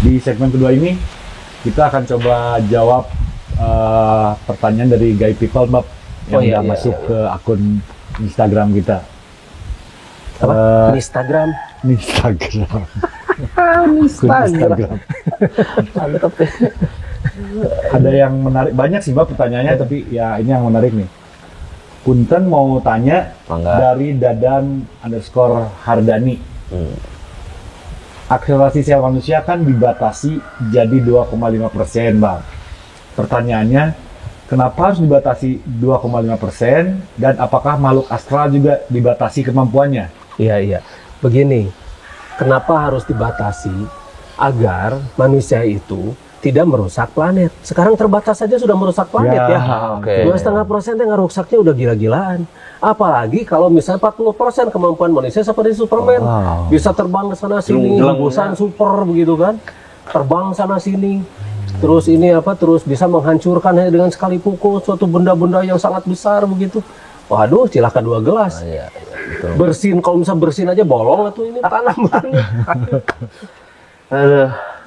Di segmen kedua ini kita akan coba jawab pertanyaan dari Guy People Mbak yang udah masuk ke akun Instagram kita. Instagram. Instagram. Mantap ya. Ada yang menarik, banyak sih Mbak pertanyaannya, tapi ya ini yang menarik nih. Punten mau tanya dari Dadan_Hardani. Akselerasi sel manusia kan dibatasi jadi 2,5%, Bang. Pertanyaannya, kenapa harus dibatasi 2,5% dan apakah makhluk astral juga dibatasi kemampuannya? Iya. Begini, kenapa harus dibatasi? Agar manusia itu tidak merusak planet. Sekarang terbatas saja sudah merusak planet ya. 2,5% yang rusaknya udah gila-gilaan. Apalagi kalau misalnya 40% kemampuan manusia seperti Superman. Bisa terbang ke sana sini, hembusan super begitu kan. Terbang sana sini. Terus ini terus bisa menghancurkan hanya dengan sekali pukul suatu benda-benda yang sangat besar begitu. Waduh, cilaka 2 gelas. Bersin, kalau misalnya bersin aja bolong atau ini tanah.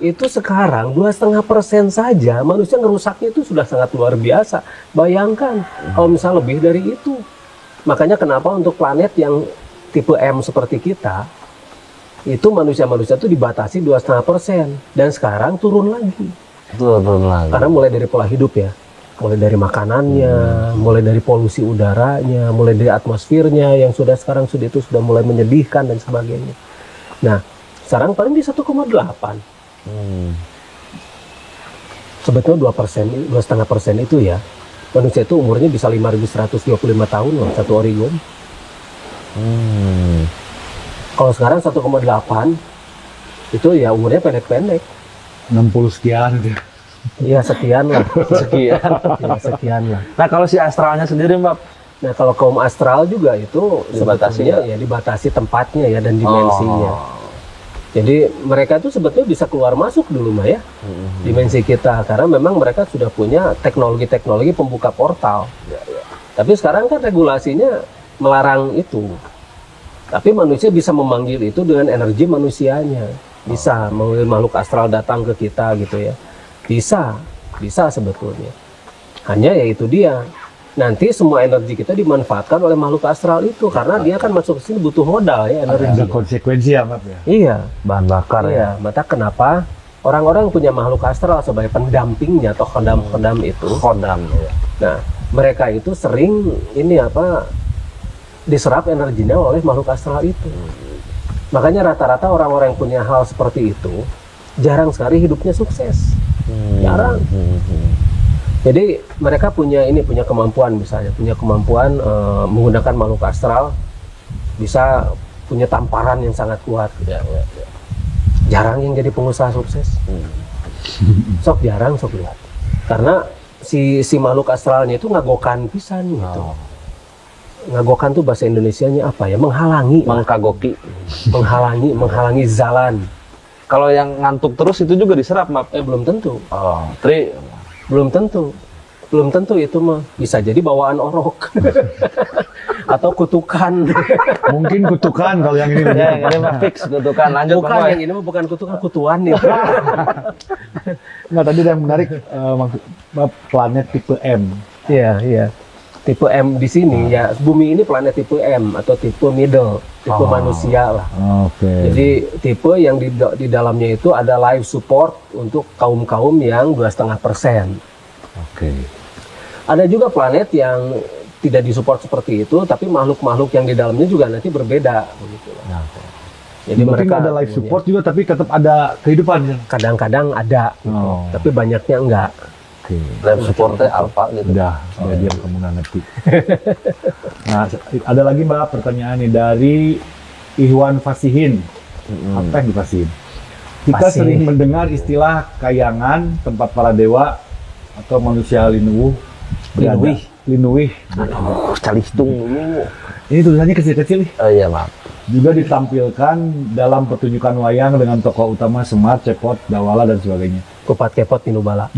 Itu sekarang 2,5% saja manusia ngerusaknya itu sudah sangat luar biasa. Bayangkan kalau misalnya lebih dari itu. Makanya kenapa untuk planet yang tipe M seperti kita, itu manusia-manusia itu dibatasi 2,5%. Dan sekarang turun lagi. Karena mulai dari pola hidup ya. Mulai dari makanannya, mulai dari polusi udaranya, mulai dari atmosfernya yang sekarang sudah mulai menyedihkan dan sebagainya. Nah, sekarang paling di 1,8. Sebetulnya 2,5% itu ya, manusia itu umurnya bisa 5.125 tahun loh, satu Origon. Kalau sekarang 1,8 itu ya umurnya pendek-pendek. 60 sekian gitu. Iya, sekian lah. Sekian lah. Nah, kalau si astralnya sendiri, Mbak? Nah, kalau kaum astral juga itu sebetulnya ya dibatasi tempatnya ya dan dimensinya. Jadi mereka itu sebetulnya bisa keluar masuk dulu Mbak ya, dimensi kita, karena memang mereka sudah punya teknologi-teknologi pembuka portal. Tapi sekarang kan regulasinya melarang itu. Tapi manusia bisa memanggil itu dengan energi manusianya. Bisa memanggil makhluk astral datang ke kita gitu ya. Bisa sebetulnya. Hanya ya itu dia. Nanti semua energi kita dimanfaatkan oleh makhluk astral itu karena dia kan masuk ke sini butuh modal ya, energi. Ada konsekuensi ya, Mbak ya. Iya, bahan bakar ya. Maka kenapa orang-orang punya makhluk astral sebagai pendampingnya atau khodam itu. Ya. Nah, mereka itu sering diserap energinya oleh makhluk astral itu. Makanya rata-rata orang-orang yang punya hal seperti itu jarang sekali hidupnya sukses. Jarang. Jadi mereka punya kemampuan menggunakan makhluk astral, bisa punya tamparan yang sangat kuat. Jarang yang jadi pengusaha sukses. Sok lihat. Karena si makhluk astralnya itu ngagokan pisan gitu. Ngagokan tuh bahasa Indonesianya apa ya? Menghalangi. Mengkagoki. Menghalangi jalan. Kalau yang ngantuk terus itu juga diserap, Mbak? Belum tentu. Belum tentu itu mah bisa jadi bawaan orok atau kutukan. Mungkin kutukan kalau yang ini. Ya, ini mah fix kutukan. Lanjut bukan yang ini mah bukan kutukan, kutuan nih. Nah, tadi yang menarik planet tipe M. Iya. Tipe M di sini ya, bumi ini planet tipe M atau tipe middle, tipe manusia lah. Jadi tipe yang di dalamnya itu ada life support untuk kaum-kaum yang 2,5%. Ada juga planet yang tidak disupport seperti itu, tapi makhluk-makhluk yang di dalamnya juga nanti berbeda. Jadi mereka ada life support juga, tapi tetap ada kehidupan. Kadang-kadang ada, tapi banyaknya enggak. Life supportnya alpha gitu. Udah dia kamu nggak ngerti. Nah, ada lagi Mbak pertanyaan nih dari Ihwan Fasihin. Apa yang difasihin? Kita sering mendengar istilah kayangan, tempat para dewa atau manusia linuwih. Calistung dulu. Ini tulisannya kecil-kecil nih. Oh iya, maaf. Juga ditampilkan dalam pertunjukan wayang dengan tokoh utama Semar, Cepot, Dawala dan sebagainya. Kupat Kepot Tinubala.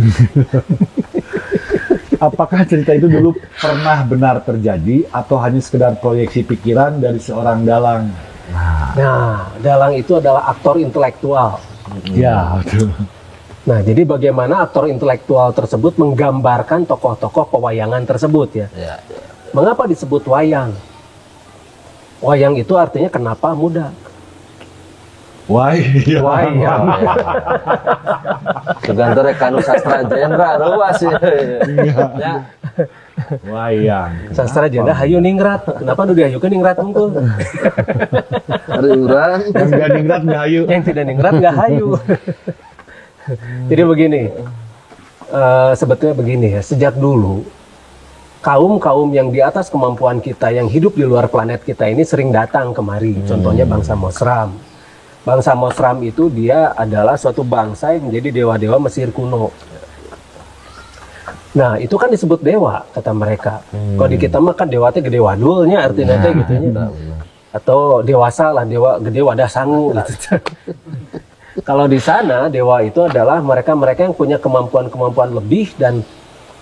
Apakah cerita itu dulu pernah benar terjadi atau hanya sekedar proyeksi pikiran dari seorang dalang? Nah, dalang itu adalah aktor intelektual. Ya, betul. Nah, jadi bagaimana aktor intelektual tersebut menggambarkan tokoh-tokoh pewayangan tersebut ya. Ya. Mengapa disebut wayang? Wayang itu artinya kenapa muda. Wayang. Wayang. Tergantung rekanu sastra jendra ruas sih. Ya. Wayang. Sastra janda hayu ningrat. Kenapa nu dihayukeun ningrat unggul? Ada urang. Yang gak ningrat nggak hayu. Yang tidak ningrat nggak hayu. Jadi begini, sebetulnya begini ya, sejak dulu kaum-kaum yang di atas kemampuan kita yang hidup di luar planet kita ini sering datang kemari. Contohnya bangsa Mosram. Bangsa Mosram itu dia adalah suatu bangsa yang menjadi dewa-dewa Mesir kuno. Nah, itu kan disebut dewa kata mereka. Kalau di kita mah kan dewa teh gede wadulnya artinya teh gitu nya. Atau dewasa lah, dewa gede wadah sangu gitu. Kalau di sana dewa itu adalah mereka-mereka yang punya kemampuan-kemampuan lebih dan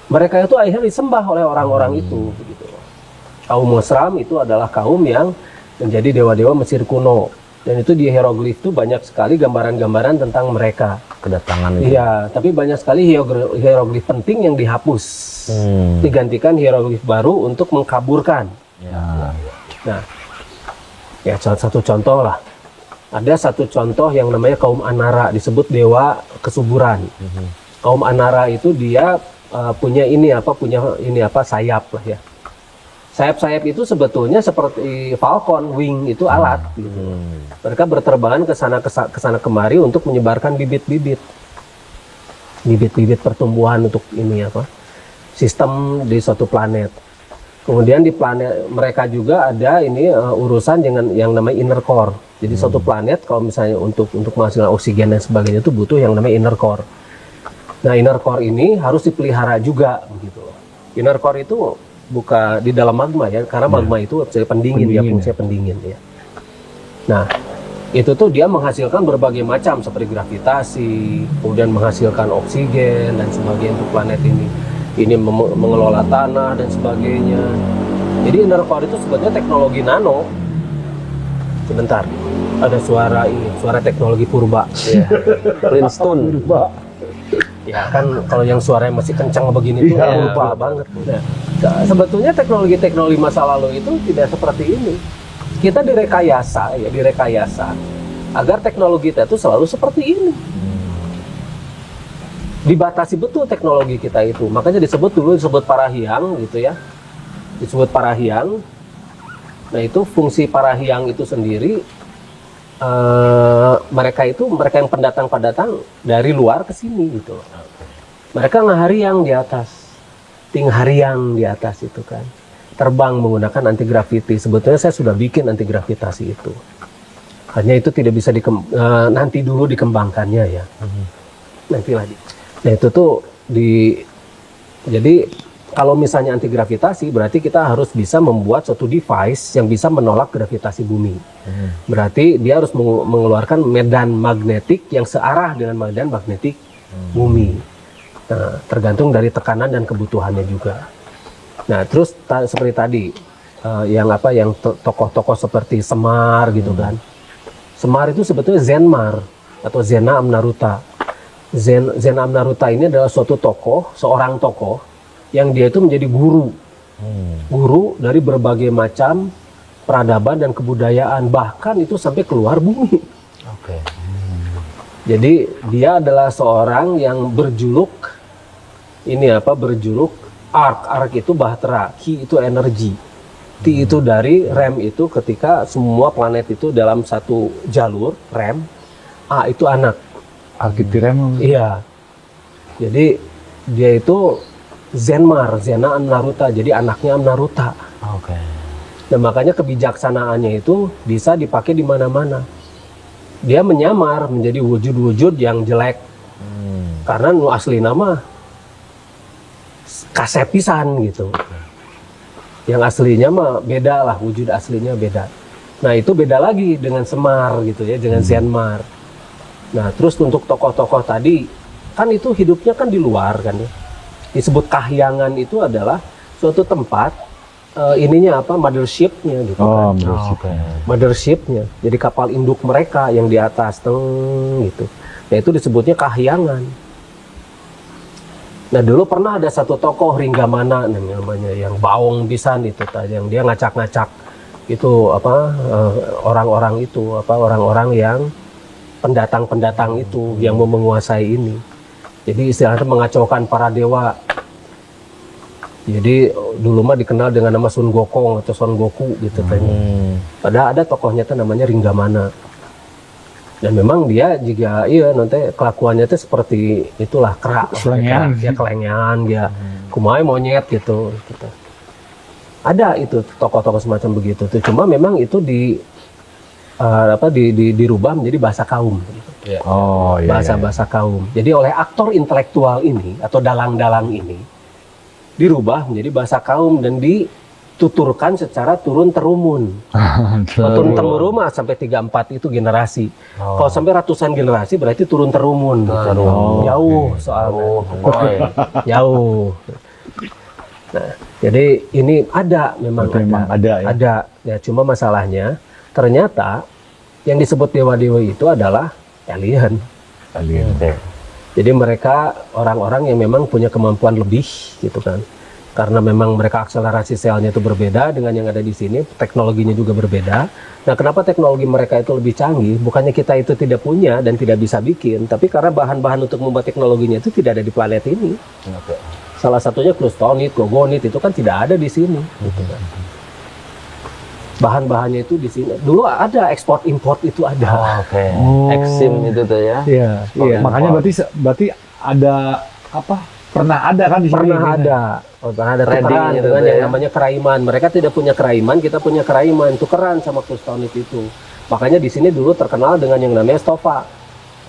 mereka itu akhirnya disembah oleh orang-orang itu begitu. Kaum Mosram itu adalah kaum yang menjadi dewa-dewa Mesir kuno. Dan itu di hieroglif itu banyak sekali gambaran-gambaran tentang mereka. Kedatangan itu. Iya, tapi banyak sekali hieroglif penting yang dihapus. Digantikan hieroglif baru untuk mengkaburkan. Ya. Nah, ya satu contoh lah. Ada satu contoh yang namanya kaum Anara, disebut dewa kesuburan. Kaum Anara itu dia punya sayap lah ya. Sayap-sayap itu sebetulnya seperti falcon, wing itu alat. Gitu. Mereka berterbangan ke sana kemari untuk menyebarkan bibit-bibit pertumbuhan untuk sistem di suatu planet. Kemudian di planet mereka juga ada urusan dengan yang namanya inner core. Jadi suatu planet kalau misalnya untuk menghasilkan oksigen dan sebagainya itu butuh yang namanya inner core. Nah, inner core ini harus dipelihara juga begitu. Inner core itu buka di dalam magma ya, karena magma itu sebagai pendingin, dia fungsinya pendingin ya. Nah, itu tuh dia menghasilkan berbagai macam seperti gravitasi, kemudian menghasilkan oksigen dan sebagainya untuk planet ini. Ini mengelola tanah dan sebagainya. Jadi inner core itu sebetulnya teknologi nano. Sebentar, ada suara teknologi purba. Ya. Flintstone. Ya kan kalau yang suaranya masih kencang begini tuh purba banget. Nah, sebetulnya teknologi masa lalu itu tidak seperti ini. Kita direkayasa agar teknologi kita itu selalu seperti ini. Dibatasi betul teknologi kita itu. Makanya disebut parahiang gitu ya. Disebut parahiang. Nah, itu fungsi parahiang itu sendiri mereka yang pendatang dari luar ke sini gitu. Mereka ngahariang di atas. Tinghariang di atas itu kan. Terbang menggunakan anti gravity. Sebetulnya saya sudah bikin anti gravitasi itu. Hanya itu tidak bisa nanti dulu dikembangkannya ya. Nanti lagi. Nah, itu tuh jadi kalau misalnya anti gravitasi berarti kita harus bisa membuat suatu device yang bisa menolak gravitasi bumi. Berarti dia harus mengeluarkan medan magnetik yang searah dengan medan magnetik bumi. Nah, tergantung dari tekanan dan kebutuhannya juga. Nah, terus seperti tadi yang tokoh-tokoh seperti Semar gitu kan. Semar itu sebetulnya Zenmar atau Zena Amnaruta. Zena Amnaruta ini adalah seorang tokoh yang dia itu menjadi guru dari berbagai macam peradaban dan kebudayaan, bahkan itu sampai keluar bumi. Jadi dia adalah seorang yang berjuluk ark itu bahtera, ki itu energi, ti itu dari, rem itu ketika semua planet itu dalam satu jalur rem, a itu anak. Arkitirem. Iya. Jadi dia itu Zenmar, Zena Amnaruta, jadi anaknya Amnaruta. Dan makanya kebijaksanaannya itu bisa dipakai di mana-mana. Dia menyamar menjadi wujud-wujud yang jelek. Karena asli nama kaset pisan gitu. Yang aslinya mah beda lah, wujud aslinya beda. Nah, itu beda lagi dengan Semar gitu ya, dengan Zenmar. Nah, terus untuk tokoh-tokoh tadi, kan itu hidupnya kan di luar kan ya. Disebut kahyangan itu adalah suatu tempat, mothership-nya gitu kan. Mothership-nya, jadi kapal induk mereka yang di atas, gitu. Nah itu disebutnya kahyangan. Nah dulu pernah ada satu tokoh Ringgamana namanya, yang baung pisan itu, yang dia ngacak-ngacak itu orang-orang itu, orang-orang yang pendatang-pendatang itu yang mau menguasai ini. Jadi istilahnya mengacaukan para dewa. Jadi dulu mah dikenal dengan nama Sun Gokong atau Son Goku gitu kan. Padahal ada tokohnya tuh namanya Ringgamana. Dan memang dia juga nanti kelakuannya tuh seperti itulah, kerak, dia kelengean, dia kumai monyet gitu. Ada itu tokoh-tokoh semacam begitu tuh. Cuma memang itu dirubah menjadi bahasa kaum. Gitu. Bahasa kaum. Jadi oleh aktor intelektual ini atau dalang-dalang ini dirubah menjadi bahasa kaum dan dituturkan secara turun-terumun. Turun-temurun mah sampai 3-4 itu generasi. Kalau sampai ratusan generasi berarti turun-terumun. Jauh soalnya. Jauh. Nah, jadi ini memang ada. Ada. Ya, cuma masalahnya ternyata yang disebut dewa-dewa itu adalah alien. Jadi mereka orang-orang yang memang punya kemampuan lebih gitu kan. Karena memang mereka akselerasi selnya itu berbeda dengan yang ada di sini, teknologinya juga berbeda. Nah, kenapa teknologi mereka itu lebih canggih? Bukannya kita itu tidak punya dan tidak bisa bikin, tapi karena bahan-bahan untuk membuat teknologinya itu tidak ada di planet ini. Salah satunya Klustonit, Gogonit itu kan tidak ada di sini. Gitu kan. Bahan-bahannya itu di sini. Dulu ada ekspor import itu ada. Exim itu tuh ya. Iya. Makanya berarti ada pernah ada kan di sini? Pernah ada tukeran dengan yang namanya keraiman. Mereka tidak punya keraiman, kita punya keraiman. Tukeran sama Klustonit itu. Makanya di sini dulu terkenal dengan yang namanya Stova.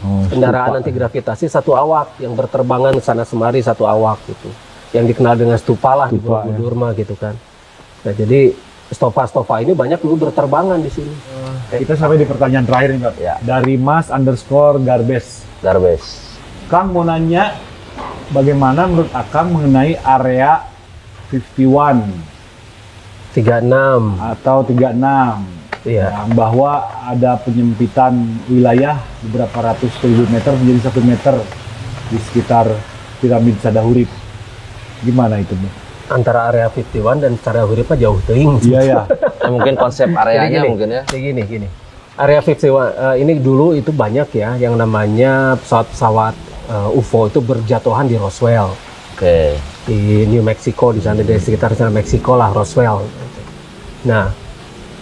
Kendaraan anti gravitasi satu awak yang berterbangan sana semari satu awak gitu. Yang dikenal dengan stupa lah di Borobudur mah gitu kan. Nah, jadi Stova ini banyak dulu berterbangan di sini. Kita sampai di pertanyaan terakhir nih, Pak. Ya. Dari Mas_Garbes. Kang mau nanya, bagaimana menurut Akang mengenai area 51 36 atau 36? Iya. Bahwa ada penyempitan wilayah beberapa ratus ribu meter menjadi 1 meter di sekitar piramid Sadahurip. Gimana itu, Bu? Antara area 51 dan Sadahurip jauh teuing. Iya. Mungkin konsep areanya mungkin ya. Gini. Area 51 ini dulu itu banyak ya yang namanya pesawat-pesawat UFO itu berjatuhan di Roswell. Di New Mexico, di sana, di sekitar sana Meksiko lah, Roswell. Nah,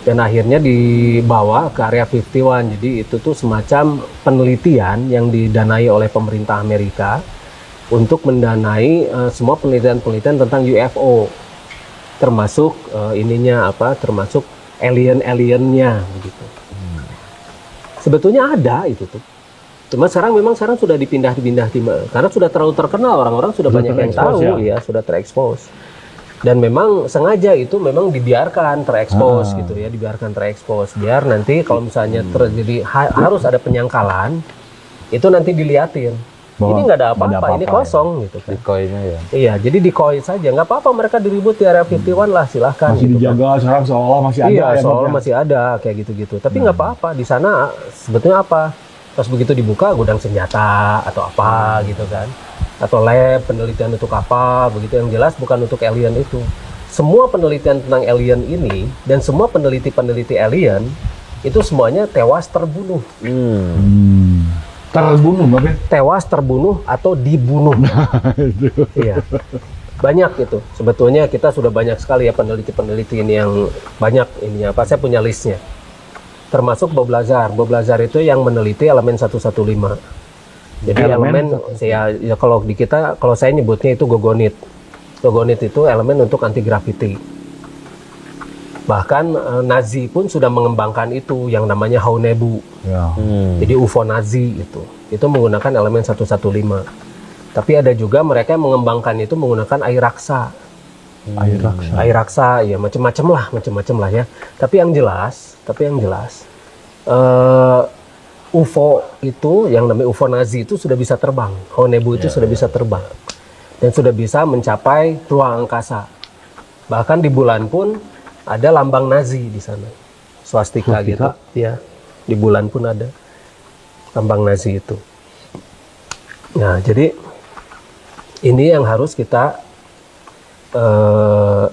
dan akhirnya dibawa ke area 51. Jadi itu tuh semacam penelitian yang didanai oleh pemerintah Amerika untuk mendanai semua penelitian-penelitian tentang UFO, termasuk termasuk alien-aliennya begitu. Sebetulnya ada itu tuh. Cuma sekarang sudah dipindah karena sudah terlalu terkenal, orang-orang sudah banyak yang tahu ya, sudah terekspos. Dan memang sengaja itu memang dibiarkan terekspos gitu ya, biar nanti kalau misalnya terjadi harus ada penyangkalan, itu nanti diliatin. Ini nggak ada apa-apa, ini kosong gitu kan. Decoy-nya ya. Iya, jadi decoy saja, nggak apa-apa mereka diribut di area 51 lah, silahkan. Masih gitu dijaga kan. sekarang seolah masih ada. Iya, seolah masih ada kayak gitu-gitu. Tapi nggak apa-apa, di sana sebetulnya apa? Pas begitu dibuka gudang senjata atau apa gitu kan, atau lab penelitian untuk apa begitu, yang jelas bukan untuk alien itu. Semua penelitian tentang alien ini dan semua peneliti alien itu semuanya tewas terbunuh. Terbunuh, Mbak? Tewas terbunuh atau dibunuh. Iya. Banyak itu. Sebetulnya kita sudah banyak sekali ya peneliti ini yang banyak ininya. Saya punya listnya. Termasuk Bob Lazar. Bob Lazar itu yang meneliti elemen 115. Jadi elemen ya kalau di kita, kalau saya nyebutnya itu gogonit. Gogonit itu elemen untuk anti gravity. Bahkan Nazi pun sudah mengembangkan itu yang namanya Haunebu. Ya. Jadi UFO Nazi itu menggunakan elemen 115. Tapi ada juga mereka yang mengembangkan itu menggunakan air raksa. Air raksa ya macam-macam lah ya. Tapi yang jelas UFO itu yang namanya UFO Nazi itu sudah bisa terbang. Haunebu itu sudah bisa terbang dan sudah bisa mencapai ruang angkasa. Bahkan di bulan pun ada lambang Nazi di sana, swastika gitu. Ya, di bulan pun ada lambang Nazi itu. Nah, jadi ini yang harus kita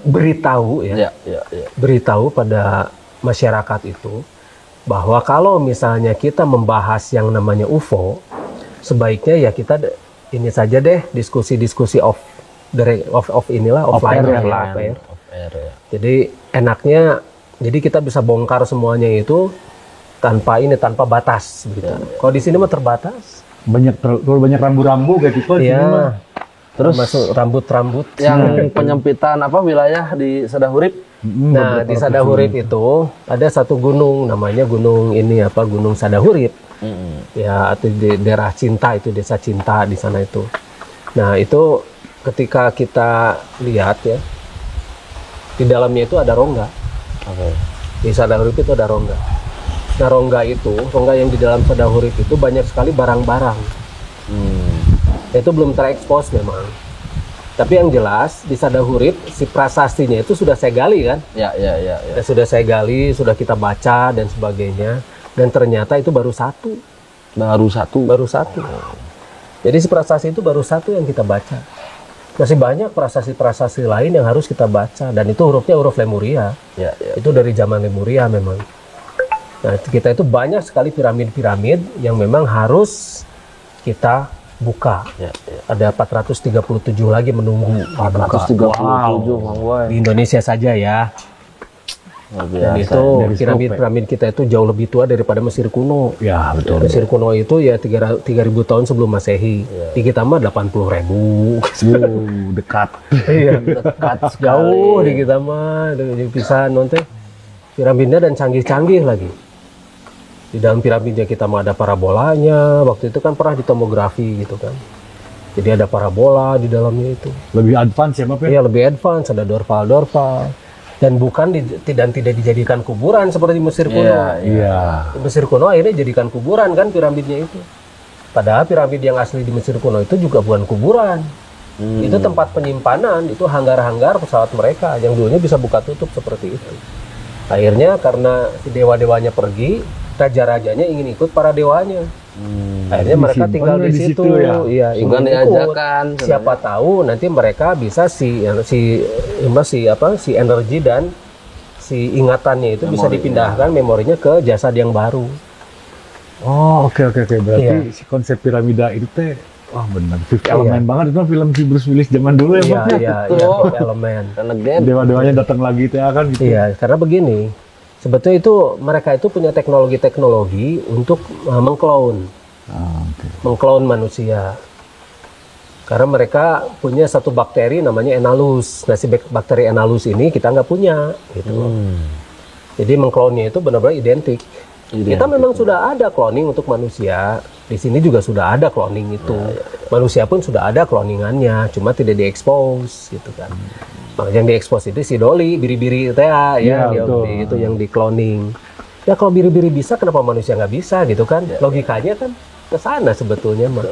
beritahu ya, beritahu pada masyarakat itu bahwa kalau misalnya kita membahas yang namanya UFO, sebaiknya ya kita ini saja deh diskusi-diskusi off inilah offline air, ya. Jadi enaknya, jadi kita bisa bongkar semuanya itu tanpa batas begitu. Kalau di sini mah terbatas. Banyak rambu-rambu kayak gitu di sini mah. Terus masuk rambut-rambut yang penyempitan wilayah di Sadahurip. Nah, di Sadahurip itu ada satu gunung namanya Gunung Sadahurip. Ya, atau di daerah Cinta, itu desa Cinta di sana itu. Nah, itu ketika kita lihat ya, di dalamnya itu ada rongga. Di Sadahurip itu ada rongga. Nah, rongga yang di dalam Sadahurip itu banyak sekali barang-barang. Itu belum terekspos memang. Tapi yang jelas di Sadahurip si prasastinya itu sudah saya gali kan? Ya. Sudah saya gali, sudah kita baca dan sebagainya. Dan ternyata itu baru satu. Baru satu. Jadi si prasasti itu baru satu yang kita baca. Masih banyak prasasti-prasasti lain yang harus kita baca. Dan itu hurufnya huruf Lemuria. Itu dari zaman Lemuria memang. Nah, kita itu banyak sekali piramid-piramid yang memang harus kita buka. Ada 437 lagi menunggu. 437 di Indonesia saja ya. Dan itu piramid-piramid kita itu jauh lebih tua daripada Mesir kuno. Ya, betul. Mesir kuno itu ya 3.000 tahun sebelum Masehi. Di kita mah 80.000. Dekat. Iya, dekat jauh di kita mah. Bisa nonton piramidnya dan canggih-canggih lagi. Di dalam piramidnya kita mah ada parabolanya. Waktu itu kan pernah ditomografi gitu kan. Jadi ada parabola di dalamnya itu. Lebih advance ya, Bapak? Iya, lebih advance. Ada dorval. Dan bukan tidak dijadikan kuburan seperti Mesir kuno. Iya. Mesir kuno akhirnya jadikan kuburan kan piramidnya itu. Padahal piramid yang asli di Mesir kuno itu juga bukan kuburan. Itu tempat penyimpanan, itu hanggar-hanggar pesawat mereka yang dulunya bisa buka tutup seperti itu. Akhirnya karena si dewa-dewanya pergi, raja-rajanya ingin ikut para dewanya. Akhirnya mereka tinggal di situ. Iya, ingin ikut. Siapa tahu nanti mereka bisa si energi dan si ingatannya itu bisa dipindahkan memorinya ke jasad yang baru. Oh, oke. Berarti si konsep piramida itu teh benar. Fifth Element banget itu film si Bruce Willis zaman dulu ya, Pak. Iya, Fifth Element. Dewa-dewanya datang lagi itu kan gitu. Iya, karena begini. Sebetulnya itu mereka itu punya teknologi untuk mengklon manusia. Karena mereka punya satu bakteri namanya Enalus. Nah, si bakteri Enalus ini kita nggak punya, gitu. Jadi mengklonnya itu benar-benar identik. Kita memang sudah ada cloning untuk manusia. Di sini juga sudah ada cloning itu. Manusia pun sudah ada cloningannya, cuma tidak diekspos, gitu kan. Yang diekspos itu si Dolly, biri-biri itu itu yang di cloning. Ya kalau biri-biri bisa, kenapa manusia nggak bisa gitu kan? Logikanya kan ke sana sebetulnya mah.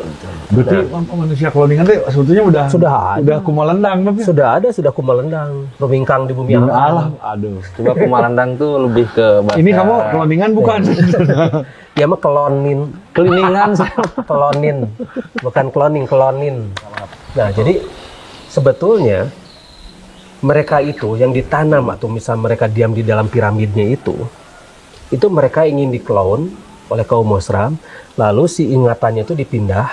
Berarti manusia cloningan itu sebetulnya sudah kumalendang, Bang. Sudah kumalendang, memingkang di bumi alam. Aduh. Coba kumalendang tuh lebih ke bahasa. Ini kamu cloningan bukan? Ya mah klonin. Klonin. Bukan cloning, klonin. Nah, jadi sebetulnya mereka itu yang ditanam atau misal mereka diam di dalam piramidnya itu mereka ingin diklon oleh kaum Mosram, lalu si ingatannya itu dipindah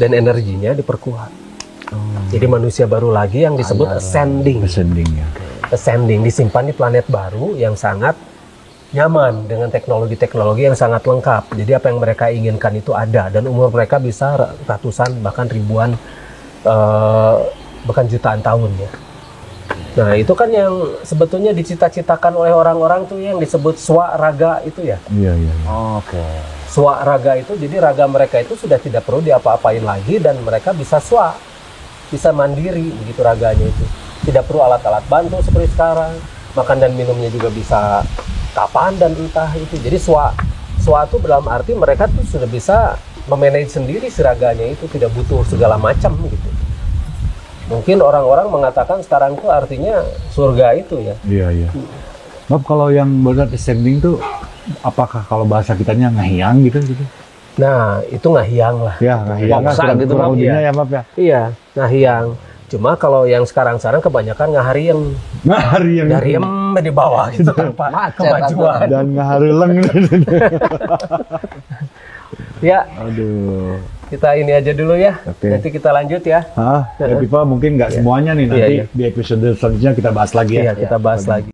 dan energinya diperkuat. Jadi manusia baru lagi yang disebut ascending, disimpan di planet baru yang sangat nyaman dengan teknologi-teknologi yang sangat lengkap. Jadi apa yang mereka inginkan itu ada, dan umur mereka bisa ratusan bahkan ribuan bahkan jutaan tahun ya. Nah, itu kan yang sebetulnya dicita-citakan oleh orang-orang tuh yang disebut swaraga itu ya. Iya. Oke. Swaraga itu, jadi raga mereka itu sudah tidak perlu diapa-apain lagi dan mereka bisa bisa mandiri begitu raganya itu. Tidak perlu alat-alat bantu seperti sekarang. Makan dan minumnya juga bisa kapan dan entah itu. Jadi itu dalam arti mereka tuh sudah bisa memanage sendiri si raganya itu, tidak butuh segala macam gitu. Mungkin orang-orang mengatakan sekarang itu artinya surga itu ya. Iya. Maaf, kalau yang benar ascending tuh apakah kalau bahasa kitanya ngahiang gitu? Nah, itu ngahiang lah. Ya, ngahiang Maksa kurang, gitu, kurang Bang. lebihnya Iya. ya Bab ya. Iya, ngahiang. Cuma kalau yang sekarang kebanyakan ngaharieng. Ngaharieng. Dariem di bawah gitu tanpa Macet kemajuan. Dan ngahareleng. Ya, Aduh. kita ini aja dulu ya. Oke. Nanti kita lanjut ya. Ya Pipa mungkin nggak semuanya nih, nanti Iya, iya. di episode selanjutnya kita bahas lagi ya. Iya, kita bahas lagi.